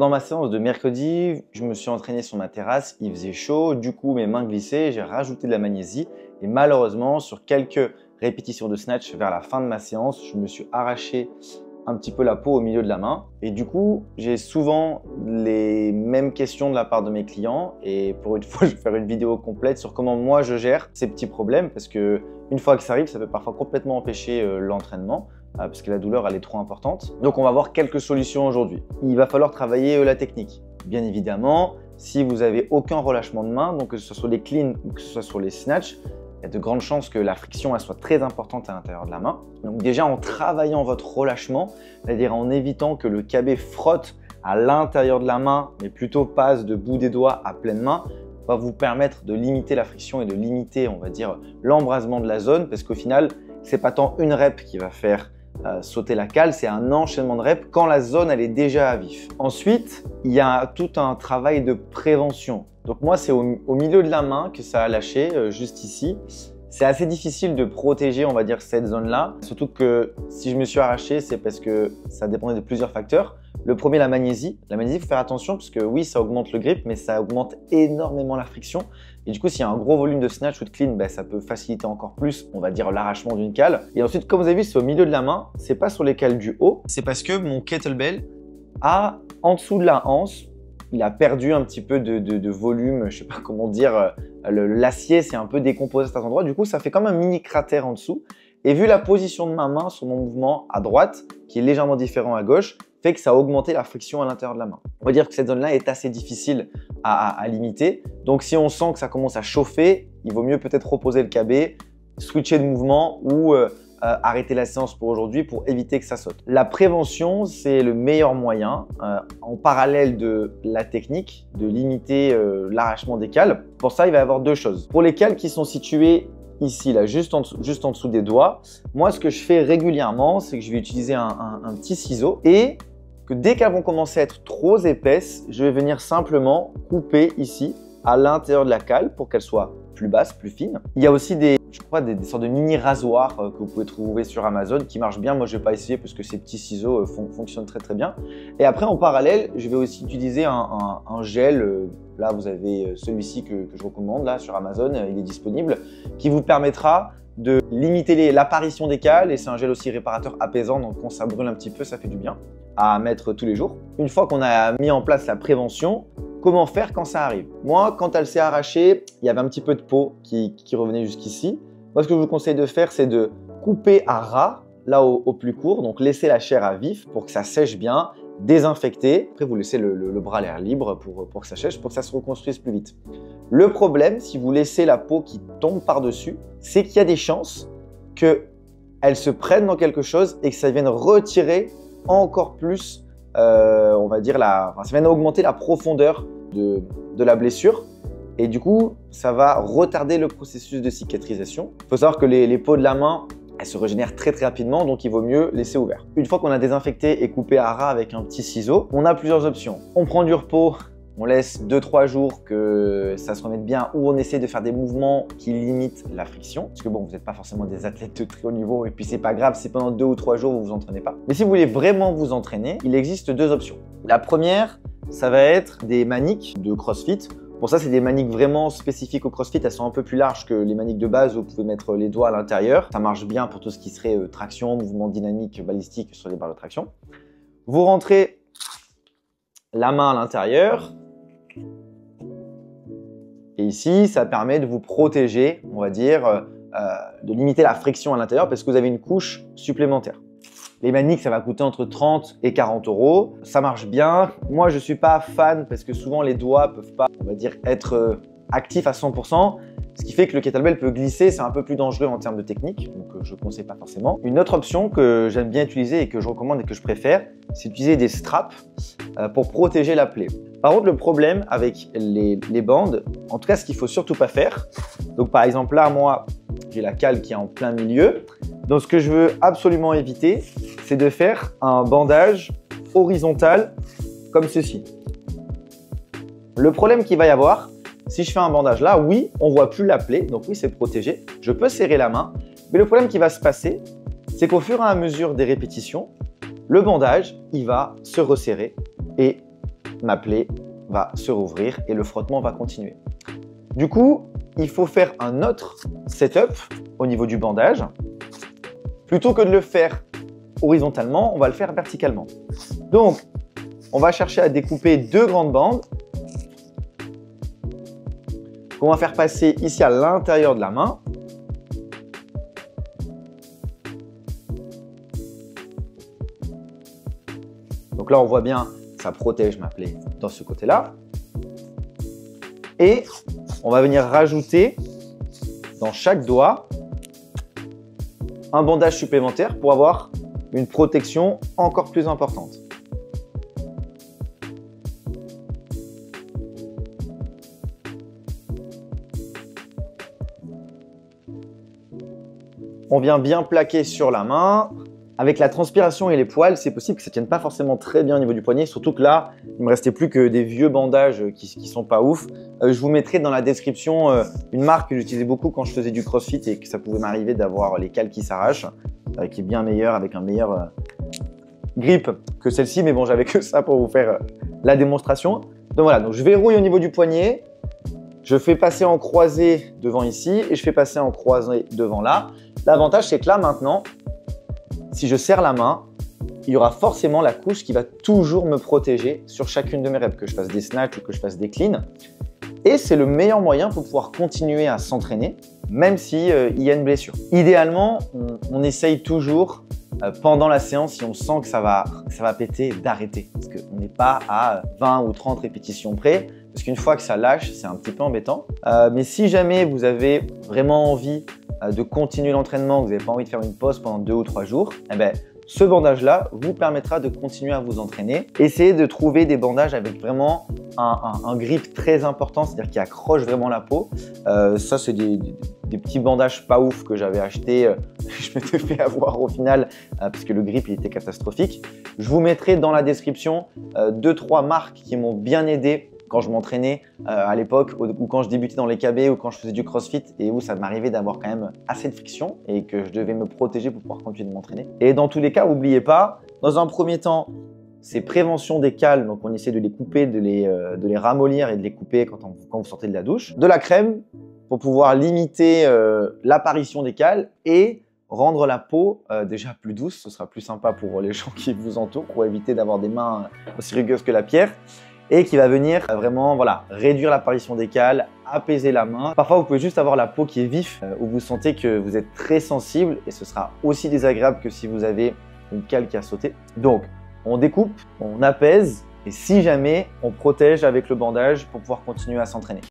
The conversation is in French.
dans ma séance de mercredi, je me suis entraîné sur ma terrasse, il faisait chaud, du coup mes mains glissaient, j'ai rajouté de la magnésie et malheureusement sur quelques répétitions de snatch vers la fin de ma séance, je me suis arraché un petit peu la peau au milieu de la main et du coup j'ai souvent les mêmes questions de la part de mes clients et pour une fois je vais faire une vidéo complète sur comment moi je gère ces petits problèmes parce que une fois que ça arrive ça peut parfois complètement empêcher l'entraînement parce que la douleur elle est trop importante. Donc on va voir quelques solutions aujourd'hui. Il va falloir travailler la technique. Bien évidemment, si vous avez aucun relâchement de main, donc que ce soit sur les cleans ou que ce soit sur les snatchs, il y a de grandes chances que la friction elle soit très importante à l'intérieur de la main. Donc déjà en travaillant votre relâchement, c'est-à-dire en évitant que le KB frotte à l'intérieur de la main, mais plutôt passe de bout des doigts à pleine main, va vous permettre de limiter la friction et de limiter, on va dire, l'embrasement de la zone, parce qu'au final, c'est pas tant une rep qui va faire sauter la cale, c'est un enchaînement de reps quand la zone elle est déjà à vif. Ensuite, il y a tout un travail de prévention. Donc moi, c'est au milieu de la main que ça a lâché, juste ici. C'est assez difficile de protéger, on va dire, cette zone-là. Surtout que si je me suis arraché, c'est parce que ça dépendait de plusieurs facteurs. Le premier, la magnésie. La magnésie, il faut faire attention parce que oui, ça augmente le grip, mais ça augmente énormément la friction. Et du coup, s'il y a un gros volume de snatch ou de clean, ça peut faciliter encore plus, on va dire, l'arrachement d'une cale. Et ensuite, comme vous avez vu, c'est au milieu de la main. C'est pas sur les cales du haut. C'est parce que mon kettlebell a en dessous de la hanche, il a perdu un petit peu de volume, je sais pas comment dire, l'acier s'est un peu décomposé à cet endroit. Du coup, ça fait comme un mini cratère en dessous. Et vu la position de ma main sur mon mouvement à droite, qui est légèrement différent à gauche, fait que ça a augmenté la friction à l'intérieur de la main. On va dire que cette zone-là est assez difficile à limiter. Donc, si on sent que ça commence à chauffer, il vaut mieux peut-être reposer le KB, switcher de mouvement ou arrêter la séance pour aujourd'hui pour éviter que ça saute. La prévention, c'est le meilleur moyen, en parallèle de la technique, de limiter l'arrachement des cales. Pour ça, il va y avoir deux choses. Pour les cales qui sont situées ici, là, juste en dessous des doigts, moi, ce que je fais régulièrement, c'est que je vais utiliser un petit ciseau et que dès qu'elles vont commencer à être trop épaisses, je vais venir simplement couper ici à l'intérieur de la cale pour qu'elle soit plus basse, plus fine. Il y a aussi des sortes de mini rasoirs que vous pouvez trouver sur Amazon qui marchent bien. Moi, je ne vais pas essayer parce que ces petits ciseaux fonctionnent très très bien. Et après, en parallèle, je vais aussi utiliser un gel. Là, vous avez celui-ci que je recommande là sur Amazon. Il est disponible, qui vous permettra de limiter l'apparition des cales. Et c'est un gel aussi réparateur apaisant. Donc, quand ça brûle un petit peu, ça fait du bien à mettre tous les jours. Une fois qu'on a mis en place la prévention, comment faire quand ça arrive? Moi, quand elle s'est arrachée, il y avait un petit peu de peau qui revenait jusqu'ici. Moi, ce que je vous conseille de faire, c'est de couper à ras, là au plus court, donc laisser la chair à vif pour que ça sèche bien, désinfecter. Après, vous laissez le bras à l'air libre pour que ça sèche, pour que ça se reconstruise plus vite. Le problème, si vous laissez la peau qui tombe par-dessus, c'est qu'il y a des chances qu'elle se prenne dans quelque chose et que ça vienne retirer encore plus, on va dire, ça vienne augmenter la profondeur de la blessure. Et du coup, ça va retarder le processus de cicatrisation. Il faut savoir que les peaux de la main, elles se régénèrent très très rapidement, donc il vaut mieux laisser ouvert. Une fois qu'on a désinfecté et coupé à ras avec un petit ciseau, on a plusieurs options. On prend du repos, on laisse 2-3 jours que ça se remette bien, ou on essaie de faire des mouvements qui limitent la friction. Parce que bon, vous n'êtes pas forcément des athlètes de très haut niveau, et puis c'est pas grave si pendant 2 ou 3 jours vous vous entraînez pas. Mais si vous voulez vraiment vous entraîner, il existe deux options. La première, ça va être des maniques de CrossFit. Pour ça, c'est des maniques vraiment spécifiques au CrossFit. Elles sont un peu plus larges que les maniques de base où vous pouvez mettre les doigts à l'intérieur. Ça marche bien pour tout ce qui serait traction, mouvement dynamique, balistique sur les barres de traction. Vous rentrez la main à l'intérieur. Et ici, ça permet de vous protéger, on va dire, de limiter la friction à l'intérieur parce que vous avez une couche supplémentaire. Les maniques, ça va coûter entre 30 et 40 euros. Ça marche bien. Moi, je ne suis pas fan parce que souvent, les doigts ne peuvent pas, on va dire, être actifs à 100%. Ce qui fait que le kettlebell peut glisser. C'est un peu plus dangereux en termes de technique. Donc, je ne conseille pas forcément. Une autre option que j'aime bien utiliser et que je recommande et que je préfère, c'est d'utiliser des straps pour protéger la plaie. Par contre, le problème avec les bandes, en tout cas, ce qu'il ne faut surtout pas faire. Donc, par exemple, là, moi, j'ai la cale qui est en plein milieu. Donc, ce que je veux absolument éviter, c'est de faire un bandage horizontal comme ceci. Le problème qu'il va y avoir, si je fais un bandage là, oui, on ne voit plus la plaie, donc oui, c'est protégé. Je peux serrer la main, mais le problème qui va se passer, c'est qu'au fur et à mesure des répétitions, le bandage, il va se resserrer et ma plaie va se rouvrir et le frottement va continuer. Du coup, il faut faire un autre setup au niveau du bandage. Plutôt que de le faire horizontalement, on va le faire verticalement. Donc, on va chercher à découper 2 grandes bandes qu'on va faire passer ici à l'intérieur de la main. Donc là, on voit bien, ça protège ma plaie dans ce côté-là. Et on va venir rajouter dans chaque doigt un bandage supplémentaire pour avoir une protection encore plus importante. On vient bien plaquer sur la main. Avec la transpiration et les poils, c'est possible que ça ne tienne pas forcément très bien au niveau du poignet, surtout que là, il ne me restait plus que des vieux bandages qui sont pas ouf. Je vous mettrai dans la description une marque que j'utilisais beaucoup quand je faisais du crossfit et que ça pouvait m'arriver d'avoir les cales qui s'arrachent, qui est bien meilleure, avec un meilleur grip que celle-ci, mais bon, j'avais que ça pour vous faire la démonstration. Donc voilà, donc je verrouille au niveau du poignet, je fais passer en croisé devant ici et je fais passer en croisé devant là. L'avantage, c'est que là, maintenant, si je serre la main, il y aura forcément la couche qui va toujours me protéger sur chacune de mes reps, que je fasse des snatchs ou que je fasse des cleans. Et c'est le meilleur moyen pour pouvoir continuer à s'entraîner, même si il y a une blessure. Idéalement, on essaye toujours pendant la séance, si on sent que ça va péter, d'arrêter. Parce qu'on n'est pas à 20 ou 30 répétitions près. Parce qu'une fois que ça lâche, c'est un petit peu embêtant. Mais si jamais vous avez vraiment envie de continuer l'entraînement, que vous n'avez pas envie de faire une pause pendant 2 ou 3 jours, eh ben, ce bandage-là vous permettra de continuer à vous entraîner. Essayez de trouver des bandages avec vraiment un grip très important, c'est-à-dire qui accroche vraiment la peau. Ça, c'est des petits bandages pas ouf que j'avais achetés. Je m'étais fait avoir au final parce que le grip il était catastrophique. Je vous mettrai dans la description 2-3 marques qui m'ont bien aidé quand je m'entraînais à l'époque ou quand je débutais dans les KB ou quand je faisais du crossfit et où ça m'arrivait d'avoir quand même assez de friction et que je devais me protéger pour pouvoir continuer de m'entraîner. Et dans tous les cas, n'oubliez pas, dans un premier temps, c'est prévention des cales, donc on essaie de les couper, de les ramollir et de les couper quand vous sortez de la douche. De la crème pour pouvoir limiter l'apparition des cales et rendre la peau déjà plus douce. Ce sera plus sympa pour les gens qui vous entourent pour éviter d'avoir des mains aussi rugueuses que la pierre. Et qui va venir vraiment réduire l'apparition des cales, apaiser la main. Parfois, vous pouvez juste avoir la peau qui est vif, où vous sentez que vous êtes très sensible et ce sera aussi désagréable que si vous avez une cale qui a sauté. Donc, on découpe, on apaise et si jamais, on protège avec le bandage pour pouvoir continuer à s'entraîner.